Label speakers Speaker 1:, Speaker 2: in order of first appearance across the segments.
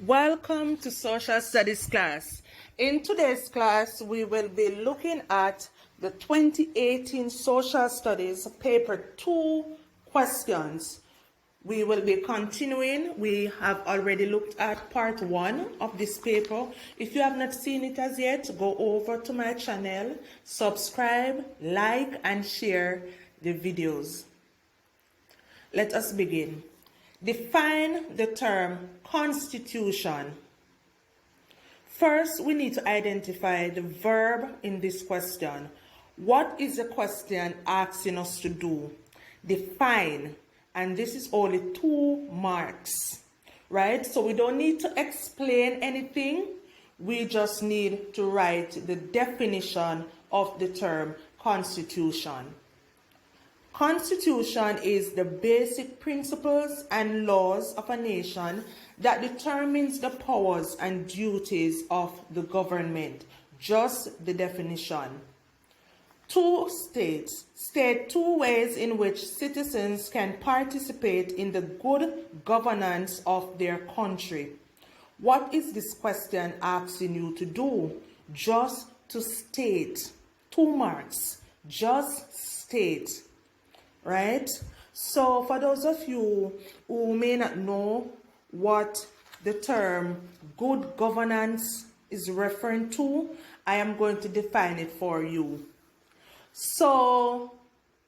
Speaker 1: Welcome to Social Studies class. In today's class, we will be looking at the 2018 Social Studies Paper 2 questions. We will be continuing. We have already looked at part 1 of this paper. If you have not seen it as yet, go over to my channel, subscribe, like, and share the videos. Let us begin. Define the term constitution. First, we need to identify the verb in this question. What is the question asking us to do? Define. And this is only 2 marks, right? So we don't need to explain anything. We just need to write the definition of the term constitution. Constitution is the basic principles and laws of a nation that determines the powers and duties of the government. Just the definition. 2 states state 2 ways in which citizens can participate in the good governance of their country. What is this question asking you to do? Just to state. 2 marks. Just state. Right? So for those of you who may not know what the term good governance is referring to, I am going to define it for you. So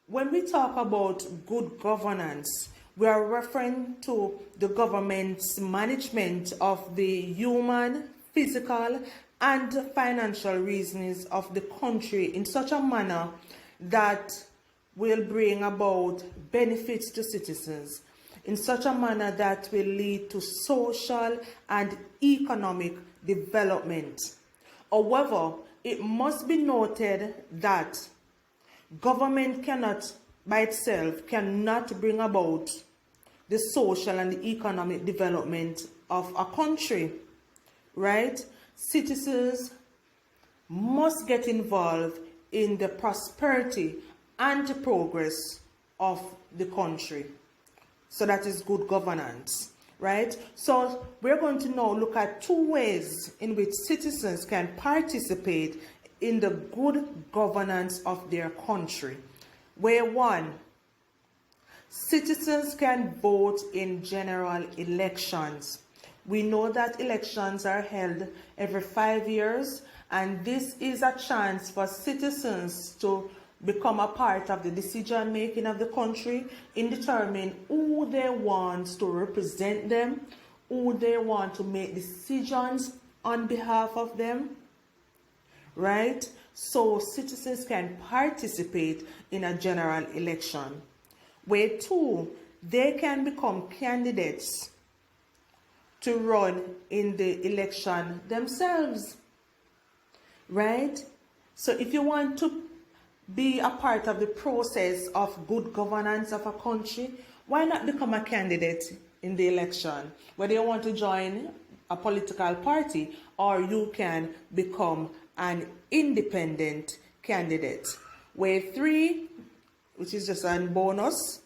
Speaker 1: when we talk about good governance, we are referring to the government's management of the human, physical, and financial reasons of the country in such a manner that will bring about benefits to citizens, in such a manner that will lead to social and economic development. However, it must be noted that government by itself cannot bring about the social and the economic development of a country, right? Citizens must get involved in the prosperity and the progress of the country. So that is good governance, right? So we're going to now look at 2 ways in which citizens can participate in the good governance of their country. Way 1, citizens can vote in general elections. We know that elections are held every 5 years, and this is a chance for citizens to become a part of the decision making of the country in determining who they want to represent them, who they want to make decisions on behalf of them, right? So citizens can participate in a general election. Way 2, they can become candidates to run in the election themselves, right? So if you want to be a part of the process of good governance of a country, why not become a candidate in the election? Whether you want to join a political party or you can become an independent candidate. Way 3, which is just a bonus,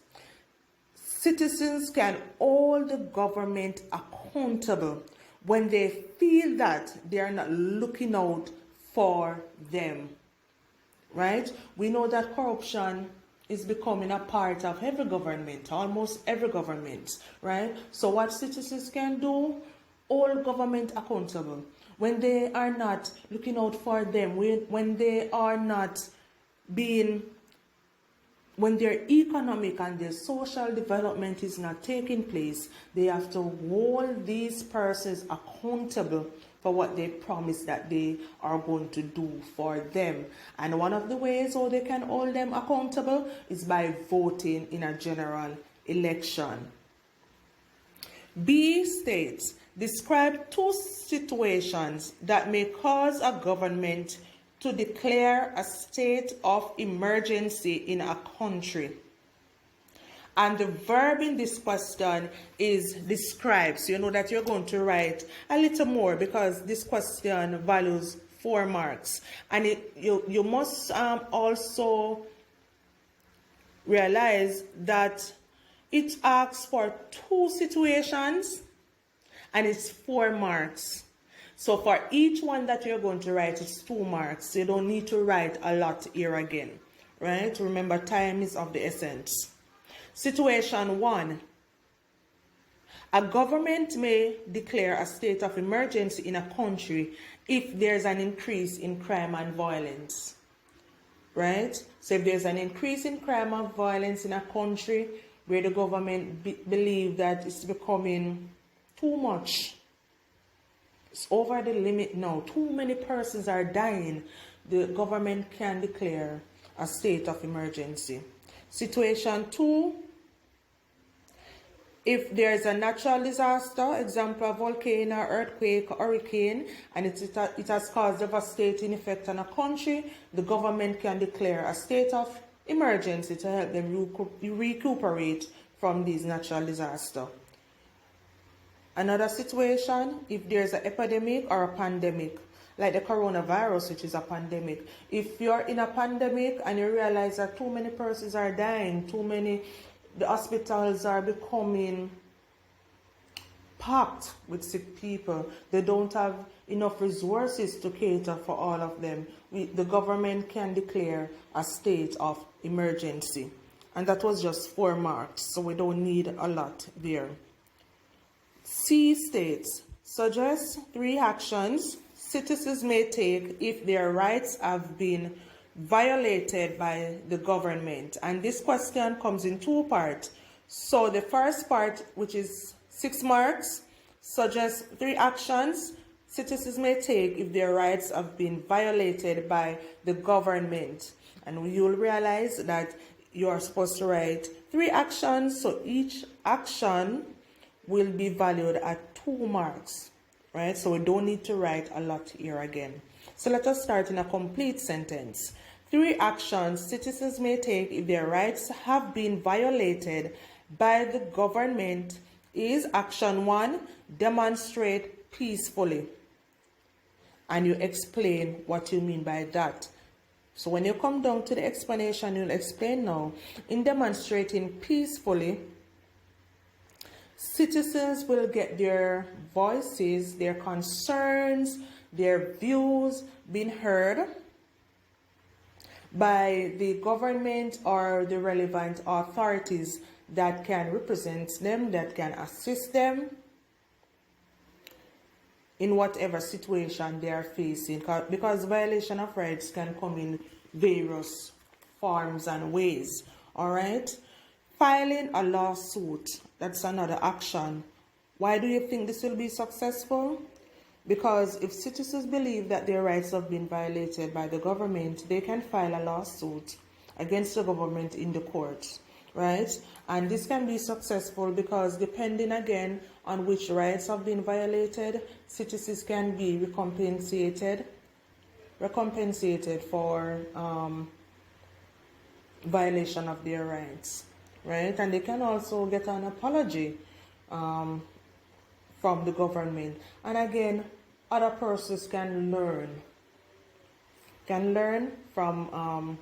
Speaker 1: citizens can hold the government accountable when they feel that they are not looking out for them. Right? We know that corruption is becoming a part of every government, almost every government, right? So what citizens can do, hold government accountable. When they are not looking out for them, when they are not when their economic and their social development is not taking place, they have to hold these persons accountable for what they promise that they are going to do for them. And one of the ways how they can hold them accountable is by voting in a general election. B states, describe 2 situations that may cause a government to declare a state of emergency in a country. And the verb in this question is describe. So you know that you're going to write a little more because this question values 4 marks. And you must also realize that it asks for 2 situations and it's 4 marks. So for each one that you're going to write, it's 2 marks. You don't need to write a lot here again, right? Remember, time is of the essence. Situation 1. A government may declare a state of emergency in a country if there's an increase in crime and violence, right? So if there's an increase in crime and violence in a country where the government believe that it's becoming too much, it's over the limit now, too many persons are dying, the government can declare a state of emergency. Situation 2, if there is a natural disaster, example a volcano, earthquake, hurricane, and it has caused devastating effect on a country, the government can declare a state of emergency to help them recuperate from these natural disasters. Another situation, if there's an epidemic or a pandemic, like the coronavirus, which is a pandemic. If you're in a pandemic and you realize that too many persons are dying, the hospitals are becoming packed with sick people, they don't have enough resources to cater for all of them, the government can declare a state of emergency. And that was just 4 marks, so we don't need a lot there. C states, suggest 3 actions citizens may take if their rights have been violated by the government. And this question comes in 2 parts. So the first part, which is 6 marks, suggests 3 actions citizens may take if their rights have been violated by the government. And you'll realize that you are supposed to write 3 actions, so each action will be valued at 2 marks, right? So we don't need to write a lot here again. So let us start in a complete sentence. 3 actions citizens may take if their rights have been violated by the government is action 1, demonstrate peacefully. And you explain what you mean by that. So when you come down to the explanation, you'll explain now. In demonstrating peacefully, citizens will get their voices, their concerns, their views being heard by the government or the relevant authorities that can represent them, that can assist them in whatever situation they are facing, because violation of rights can come in various forms and ways. All right, filing a lawsuit, that's another action. Why do you think this will be successful? Because if citizens believe that their rights have been violated by the government, they can file a lawsuit against the government in the courts, right? And this can be successful because depending again on which rights have been violated, citizens can be recompensated for violation of their rights, right? And they can also get an apology from the government. And again, other persons can learn from